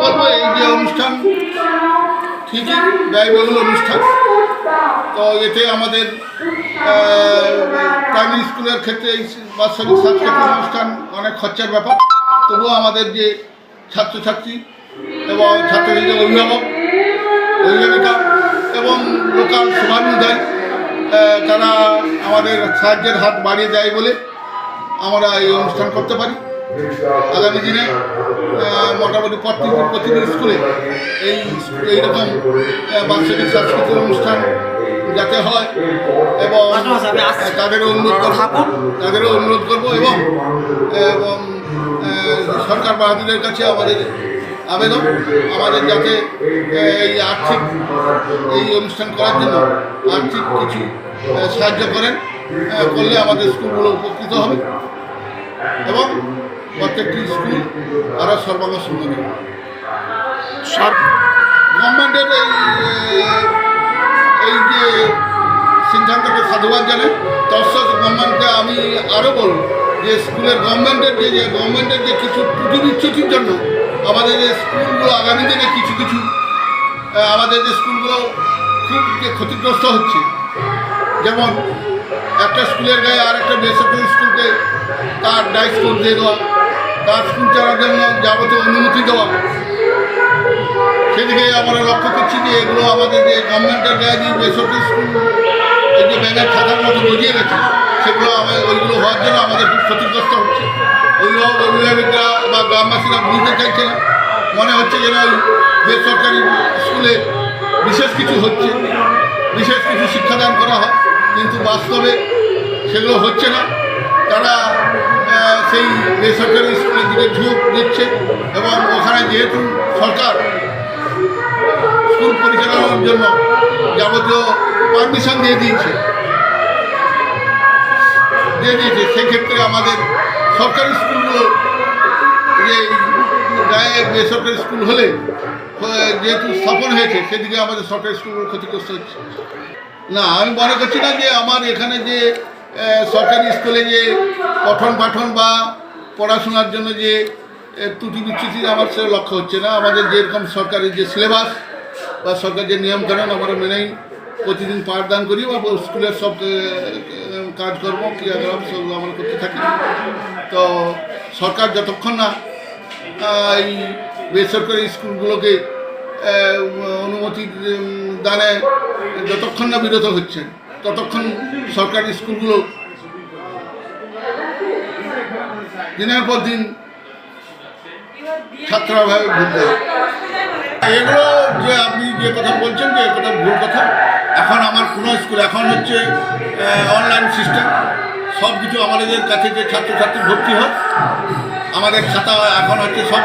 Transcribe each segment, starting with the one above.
বলবো এই যে অনুষ্ঠান ঠিকই ব্যয়বহুল অনুষ্ঠান, তো এতে আমাদের প্রাইমারি স্কুলের ক্ষেত্রে এই বাৎসরিক সাংস্কৃতিক অনুষ্ঠান অনেক খরচার ব্যাপার। তবুও আমাদের যে ছাত্রছাত্রী এবং ছাত্রছাত্রীদের অভিভাবিকা এবং লোকাল শুভানুধ্যায়ী তারা আমাদের সাহায্যের হাত বাড়িয়ে দেয় বলে আমরা এই অনুষ্ঠান করতে পারি। আগামী দিনে মোটামুটি প্রতিটি স্কুলে এইরকম বাৎসরিক সাংস্কৃতিক অনুষ্ঠান যাতে হয় এবং তাদেরও অনুরোধ করবো এবং সরকার বাহাদুরের কাছে আমাদের আবেদন আমাদের যাতে এই অনুষ্ঠান করার জন্য আর্থিক কিছু সাহায্য করেন, করলে আমাদের স্কুলগুলো উপকৃত হবে এবং প্রত্যেকটি স্কুল আরও সর্বাঙ্গ সুন্দর হবে। গভর্নমেন্টের এই যে সিদ্ধান্তকে সাধুবাদ জানাই। তৎসৎ গভর্নমেন্টকে আমি আরও বলব যে গভর্নমেন্টের যে কিছু ত্রুটি বিচ্যুতির জন্য আমাদের যে স্কুলগুলো আগামী দিনে কিছু আমাদের যে স্কুলগুলো খুব যে ক্ষতিগ্রস্ত হচ্ছে, যেমন একটা স্কুলের গায়ে আর একটা বেসরকারি স্কুলকে তার দায়িত্ব দিয়ে দেওয়া, তার স্কুল চালার জন্য যাবতীয় অনুমতি দেওয়া, সেদিকে আমরা লক্ষ্য করছি যে এগুলো আমাদের যে গভর্নমেন্টের গায়ে যে বেসরকারি স্কুল এই যে ব্যাঙের খাতার মতো বুঝিয়ে গেছে, সেগুলো ওইগুলো হওয়ার জন্য আমাদের খুব ক্ষতিগ্রস্ত হচ্ছে। অভিভাবকরা বা গ্রামবাসীরা বুঝতে চাইছে না, মনে হচ্ছে যেন ওই বেসরকারি স্কুলে বিশেষ কিছু হচ্ছে, বিশেষ কিছু শিক্ষাদান করা হয়, কিন্তু বাস্তবে সেগুলো হচ্ছে না। তারা সেই বেসরকারি স্কুলের দিকে ঝোঁক দিচ্ছে এবং ওখানে যেহেতু সরকার স্কুল পরিচালনার জন্য যাবতীয় পারমিশন দিয়ে দিয়েছে, সেক্ষেত্রে আমাদের সরকারি স্কুলগুলো যে গায়ে বেসরকারি স্কুল হলে যেহেতু স্থাপন হয়েছে, সেদিকে আমাদের সরকারি স্কুলগুলো ক্ষতিগ্রস্ত হচ্ছে। না, আমি মনে করছি না যে আমার এখানে যে সরকারি স্কুলে যে পঠন পাঠন বা পড়াশোনার জন্য যে ত্রুটি বিচ্যুতি আমার সে লক্ষ্য হচ্ছে না। আমাদের যেরকম সরকারি যে সিলেবাস বা সরকার যে নিয়মকানুন আমরা মেনেই প্রতিদিন পাঠদান করি বা স্কুলের সব কাজকর্ম ক্রিয়াকলাপ সেগুলো আমরা করতে থাকি। তো সরকার যতক্ষণ না এই বেসরকারি স্কুলগুলোকে অনুমতি দানে যতক্ষণ না বিরত হচ্ছেন, ততক্ষণ সরকারি স্কুলগুলো দিনের পর দিন ছাত্রাভাবে ভুলতে। এগুলো যে আপনি যে কথা বলছেন যে কথা ভুল কথা। এখন আমার কোনো স্কুল এখন হচ্ছে অনলাইন সিস্টেম, সব কিছু আমাদের কাছে যে ছাত্রছাত্রী ভর্তি হয়, আমাদের খাতা এখন হচ্ছে সব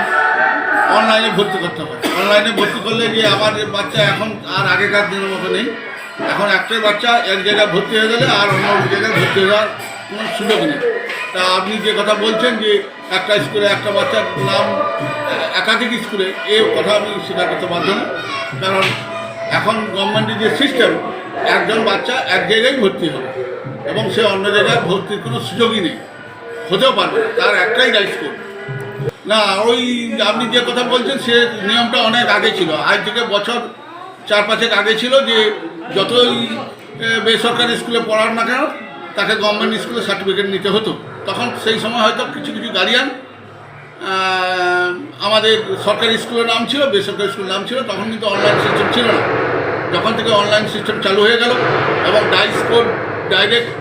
অনলাইনে ভর্তি করতে হয়। অনলাইনে ভর্তি করলে যে আমার বাচ্চা এখন আর আগেকার দিনের মতো নেই। এখন একটাই বাচ্চা এক জায়গায় ভর্তি হয়ে গেলে আর অন্য জায়গায় ভর্তি হওয়ার কোনো সুযোগ নেই। তা আপনি যে কথা বলছেন যে একটা স্কুলে একটা বাচ্চার নাম একাধিক স্কুলে, এই কথা আমি স্বীকার করতে বাধ্য না। কারণ এখন গভর্নমেন্টের যে সিস্টেম, একজন বাচ্চা এক জায়গায় ভর্তি হবে এবং সে অন্য জায়গায় ভর্তির কোনো সুযোগই নেই, হতেও পারবে না, তার একটাই স্কুল। না, ওই আপনি যে কথা বলছেন সে নিয়মটা অনেক আগে ছিল, আজ থেকে বছর 4-5 আগে ছিল যে যতই বেসরকারি স্কুলে পড়ার না কেন তাকে গভর্নমেন্ট স্কুলে সার্টিফিকেট নিতে হতো। তখন সেই সময় হয়তো কিছু গার্ডিয়ান আমাদের সরকারি স্কুলের নাম ছিল, বেসরকারি স্কুলের নাম ছিল, তখন কিন্তু অনলাইন সিস্টেম ছিল না। যখন থেকে অনলাইন সিস্টেম চালু হয়ে গেল এবং ডাইসকোড ডাইরেক্ট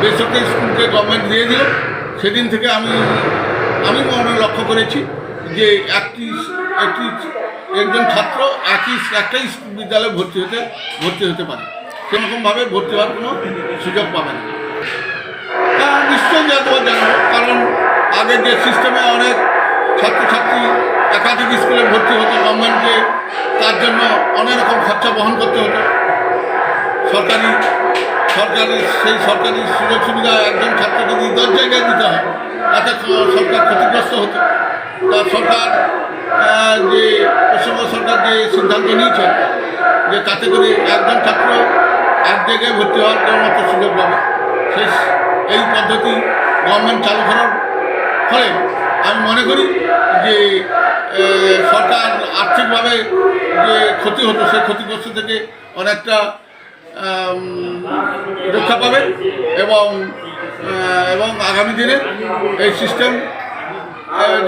বেসরকারি স্কুলকে গভর্নমেন্ট দিয়ে দিল, সেদিন থেকে আমি মনে লক্ষ্য করেছি যে একজন ছাত্র একটাই বিদ্যালয়ে ভর্তি হতে পারে, সেরকমভাবে ভর্তি হওয়ার কোনো সুযোগ পাবে না। হ্যাঁ, নিশ্চয়ই জানবো, কারণ আগে যে সিস্টেমে অনেক ছাত্রছাত্রী একাধিক স্কুলে ভর্তি হতো, গভর্নমেন্টকে তার জন্য অনেক রকম খরচা বহন করতে হতো। সেই সরকারি সুযোগ সুবিধা একজন ছাত্রকে যদি 10 জায়গায় দিতে হয়, তাতে সরকার ক্ষতিগ্রস্ত হতো। তা সরকার পশ্চিমবঙ্গ সরকার যে সিদ্ধান্ত নিয়েছে যে তাতে করে একজন ছাত্র এক জায়গায় ভর্তি হওয়ার কেবলমাত্র সুযোগ পাবে, এই পদ্ধতি গভর্নমেন্ট চালু করার ফলে আমি মনে করি যে সরকার আর্থিকভাবে যে ক্ষতি হতো সেই ক্ষতিগ্রস্ত থেকে অনেকটা রক্ষা পাবে এবং আগামী দিনে এই সিস্টেম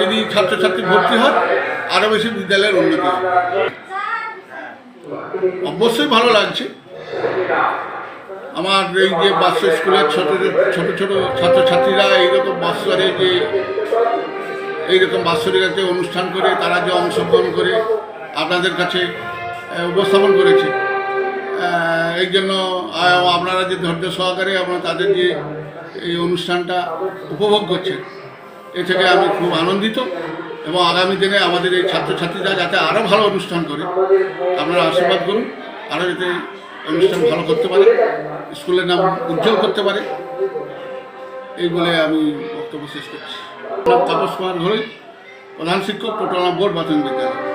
যদি ছাত্রছাত্রী ভর্তি হয় আরও বেশি বিদ্যালয়ের উন্নতি হবে। অবশ্যই ভালো লাগছে। আমার এই যে বাৎস স্কুলের ছোট ছোট ছাত্রছাত্রীরা এইরকম বাৎসরে যে এইরকম বাৎসরিক একটা অনুষ্ঠান করে তারা যে অংশগ্রহণ করে আপনাদের কাছে উপস্থাপন করেছে, এই জন্য আপনারা যে ধৈর্য সহকারে আপনারা তাদের যে এই অনুষ্ঠানটা উপভোগ করছেন এ থেকে আমি খুব আনন্দিত এবং আগামী দিনে আমাদের এই ছাত্রছাত্রীরা যাতে আরও ভালো অনুষ্ঠান করে আপনারা আশীর্বাদ করুন, আরও যাতে অনুষ্ঠান ভালো করতে পারে, স্কুলের নাম উজ্জ্বল করতে পারে, এই বলে আমি বক্তব্য শেষ করছি। তাপস কুমার ঘোষ, প্রধান শিক্ষক, টোটালা বোর্ড প্রাথমিক বিদ্যালয়।